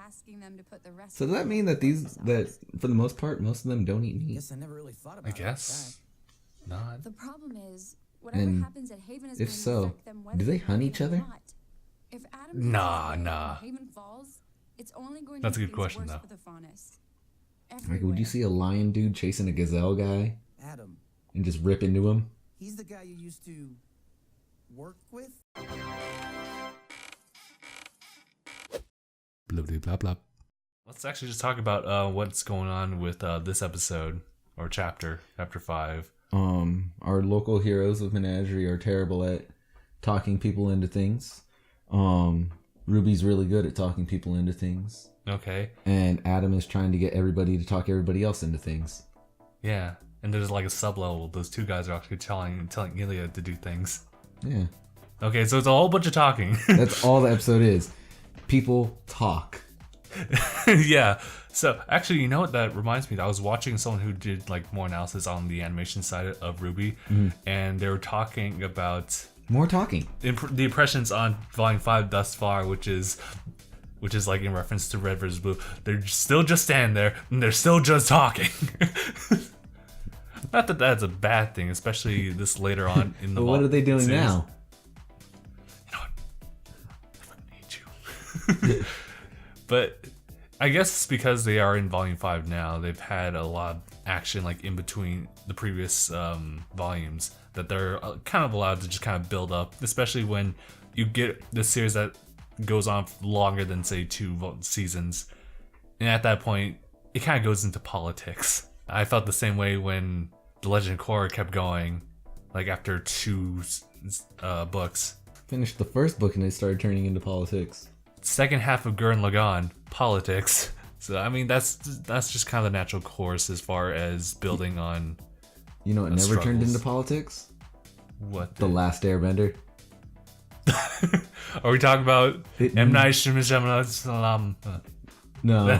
asking them to put the rest. So does that mean that that for the most part, most of them don't eat meat? Guess I never really thought about I guess not. The problem is, whatever happens at Haven is if going to so, affect them whether do they they hunt like each it or other? not. If Adam Nah. Haven falls, it's only going That's to a make good things question, worse though. for the faunus. Like, would you see a lion dude chasing a gazelle guy Adam, and just rip into him? he's the guy you used to work with? Blah, blah, blah, blah. Let's actually just talk about what's going on with this episode or chapter 5. Our local heroes of Menagerie are terrible at talking people into things. Ruby's really good at talking people into things. Okay. And Adam is trying to get everybody to talk everybody else into things. Yeah. And there's like a sub-level. Those two guys are actually telling Ilya to do things. Yeah. Okay, so it's a whole bunch of talking. That's all the episode is. People talk. Yeah. So actually, you know what that reminds me? I was watching someone who did like more analysis on the animation side of RWBY, and they were talking about More talking. the impressions on Volume 5 thus far, which is like in reference to Red vs. Blue. They're still just standing there, and they're still just talking. Not that that's a bad thing, especially this later on in the. But what are they doing series. now? You know what? I fucking hate you. But I guess it's because they are in Volume 5 now. They've had a lot of action like in between the previous volumes that they're kind of allowed to just kind of build up, especially when you get this series that goes on longer than say 2 seasons. And at that point, it kind of goes into politics. I felt the same way when The Legend of Korra kept going, like after 2 books. Finished the first book and they started turning into politics. Second half of Gurren Lagann, politics. So I mean that's just kind of the natural course as far as building on. You know what never struggles. turned into politics? What The Last Airbender. are we talking about? It- M. Night Shyamalan. No. No,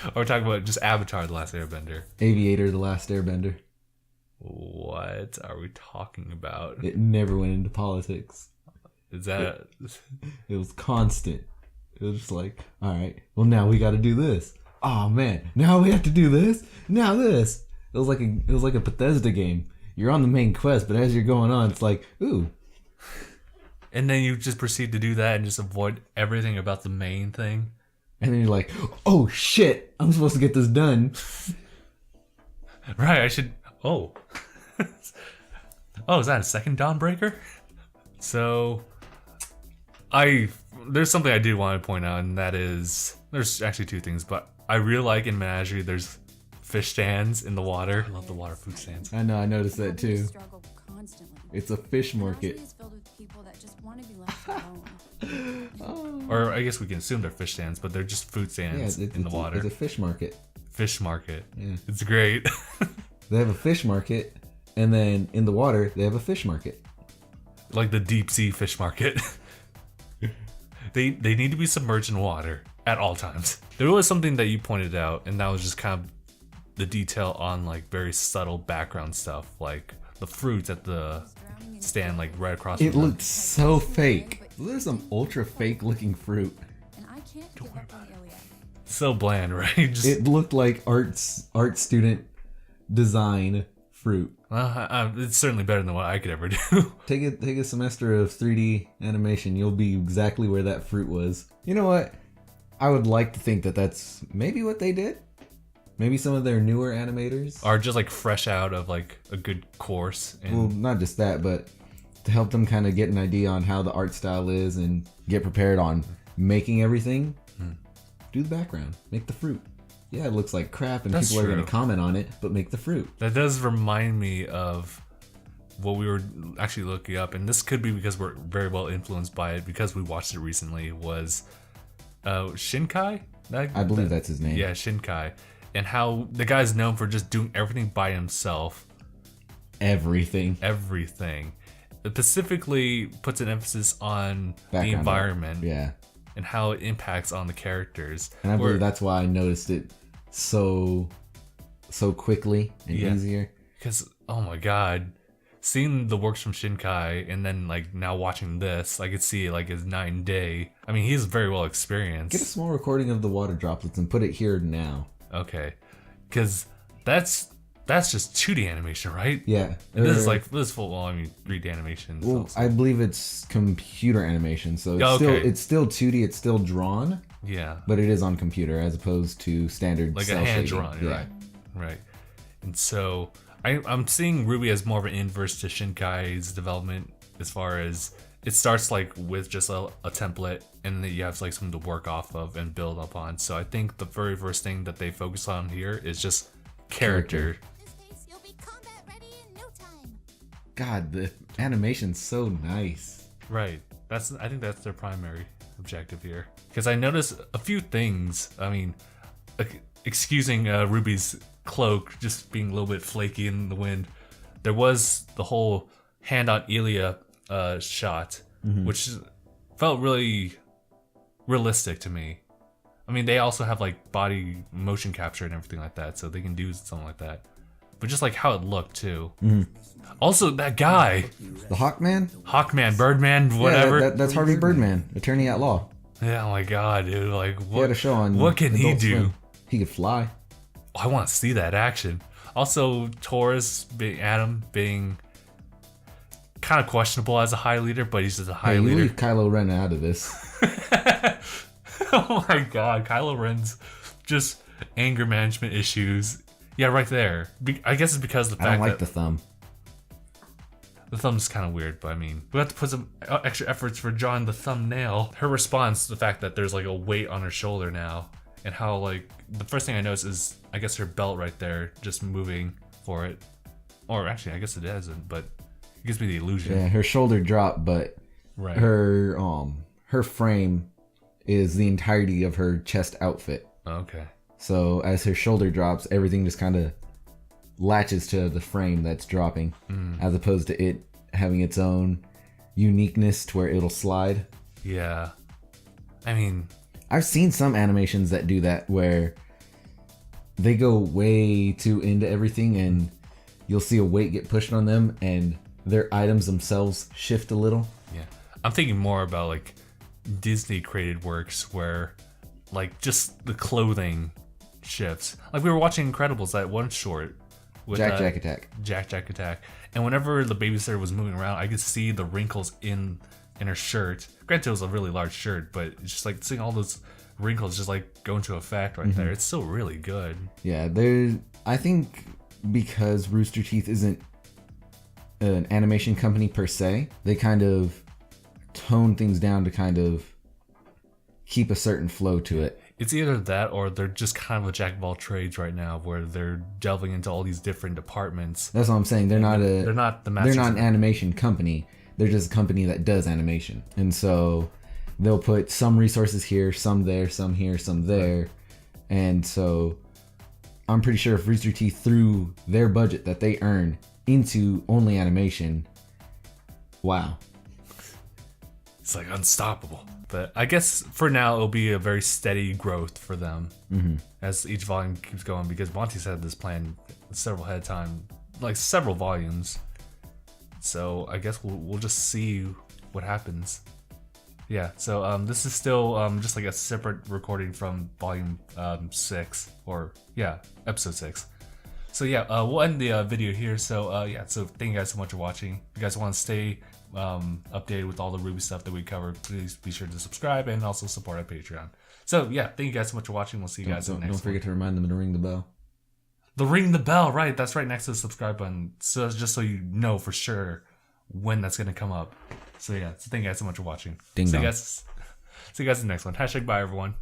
or we're talking about just Avatar: The Last Airbender. Aviator, The Last Airbender. What are we talking about? It never went into politics. Is that It was constant. It was just like, all right, well now we got to do this. Oh man, now we have to do this. Now this. It was like a Bethesda game. You're on the main quest, but as you're going on, it's like, ooh. and then you just proceed to do that and just avoid everything about the main thing? And then you're like, oh shit, I'm supposed to get this done. Right, I should... Oh. Oh, is that a second Dawnbreaker? So... There's something I do want to point out, and that is... There's actually 2 things, but I really like in Menagerie there's fish stands in the water. I love the water food stands. I know, I noticed that too. Struggle constantly. It's a fish market. Menagerie is filled with people that just want to be left alone. Or I guess we can assume they're fish stands, but they're just food Yeah, stands in the water. It's a fish market. Fish market. Yeah. It's great. They have a fish market, and then in the water, they have a fish market. Like the deep sea fish market. They need to be submerged in water at all times. There was something that you pointed out, and that was just kind of the detail on like very subtle background stuff, like the fruits at the stand, like right across It from them. looked so fake. There's some ultra fake looking fruit. And I can't give up on Iliad. So bland, right? Just, It looked like art student design fruit. it's certainly better than what I could ever do. Take a semester of 3D animation, you'll be exactly where that fruit was. You know what? I would like to think that that's maybe what they did. Maybe some of their newer animators. Are just like fresh out of like a good course. And Well, not just that, but to help them kind of get an idea on how the art style is and get prepared on making everything. Do the background. Make the fruit. Yeah, it looks like crap and That's people are going true. to comment on it, but make the fruit. that does remind me of what we were actually looking up, and this could be because we're very well influenced by it because we watched it recently, was Shinkai? I believe that's his name. Yeah, Shinkai. And how the guy's known for just doing everything by himself. Everything. Everything. It specifically puts an emphasis on the Background art. environment Yeah. and how it impacts on the characters. And I Where- believe that's why I noticed it so quickly and Yeah. easier. Because, oh my god, seeing the works from Shinkai and then like now watching this, I could see like his night and day. I mean, he's very well experienced. Get a small recording of the water droplets and put it here now. Okay, because that's just 2D animation, right? Yeah. And this is full. Well, I mean, 3D animation. Well, Also. I believe it's computer animation, so it's still 2D. It's still drawn. Yeah. But it is on computer as opposed to standard like cell a hand shading. drawn. Yeah. Right. And so I'm seeing RWBY as more of an inverse to Shinkai's development, as far as it starts like with just a template, and then you have like something to work off of and build upon. So I think the very first thing that they focus on here is just character. In this case, you'll be combat ready in no time. God, the animation's so nice. Right. I think that's their primary objective here. Because I noticed a few things. I mean, excusing Ruby's cloak just being a little bit flaky in the wind, there was the whole hand on Ilya shot, which felt really realistic to me. I mean, they also have like body motion capture and everything like that, so they can do something like that. But just like how it looked too. Also, that guy, The Hawkman, Birdman, whatever. Yeah, that's Harvey Birdman, attorney at law. Yeah, oh my god, dude! Like, He had a show on. what can he Adult do? Swim. He could fly. I want to see that action. Also, Taurus, Adam being kind of questionable as a high leader, but he's just a high Hey, you leader. leave Kylo Ren out of this. Oh my god, Kylo Ren's just anger management issues. Yeah, right there. I guess it's because of the I fact don't like that the thumb. the thumb's kind of weird, but I mean, we have to put some extra efforts for drawing the thumbnail. Her response to the fact that there's like a weight on her shoulder now, and how like the first thing I noticed is I guess her belt right there just moving for it. Or actually, I guess it isn't, but it gives me the illusion. Yeah, her shoulder dropped, but Right. her frame is the entirety of her chest outfit. Okay. So as her shoulder drops, everything just kind of latches to the frame that's dropping, as opposed to it having its own uniqueness to where it'll slide. Yeah. I mean, I've seen some animations that do that where they go way too into everything and you'll see a weight get pushed on them and their items themselves shift a little. yeah. I'm thinking more about like Disney created works where like just the clothing shifts. Like we were watching Incredibles, that one short with Jack Attack. Jack Attack. And whenever the babysitter was moving around, I could see the wrinkles in her shirt. Granted, it was a really large shirt, but it's just like seeing all those wrinkles just like go into effect right there. It's still really good. Yeah, I think because Rooster Teeth isn't an animation company per se, they kind of tone things down to kind of keep a certain flow to it. It's either that or they're just kind of a jack of all trades right now, where they're delving into all these different departments. That's what I'm saying. They're not an animation company. They're just a company that does animation. And so they'll put some resources here, some there, some here, some there. And so I'm pretty sure if Rooster Teeth threw their budget that they earn into only animation, wow. It's like unstoppable. But I guess for now it'll be a very steady growth for them as each volume keeps going, because Monty's had this plan several ahead of time, like several volumes. So I guess we'll just see what happens. Yeah. So this is still just like a separate recording from volume 6, or yeah, episode 6. So yeah, we'll end the video here. So yeah, so thank you guys so much for watching. If you guys want to stay updated with all the RWBY stuff that we cover, please be sure to subscribe and also support our Patreon. So yeah, thank you guys so much for watching. We'll see you guys in the next one. Don't forget to remind them to ring the bell. Ring the bell, right? That's right next to the subscribe button. So just so you know for sure when that's gonna come up. So yeah, so thank you guys so much for watching. Ding See you dong. guys in the next one. #bye everyone.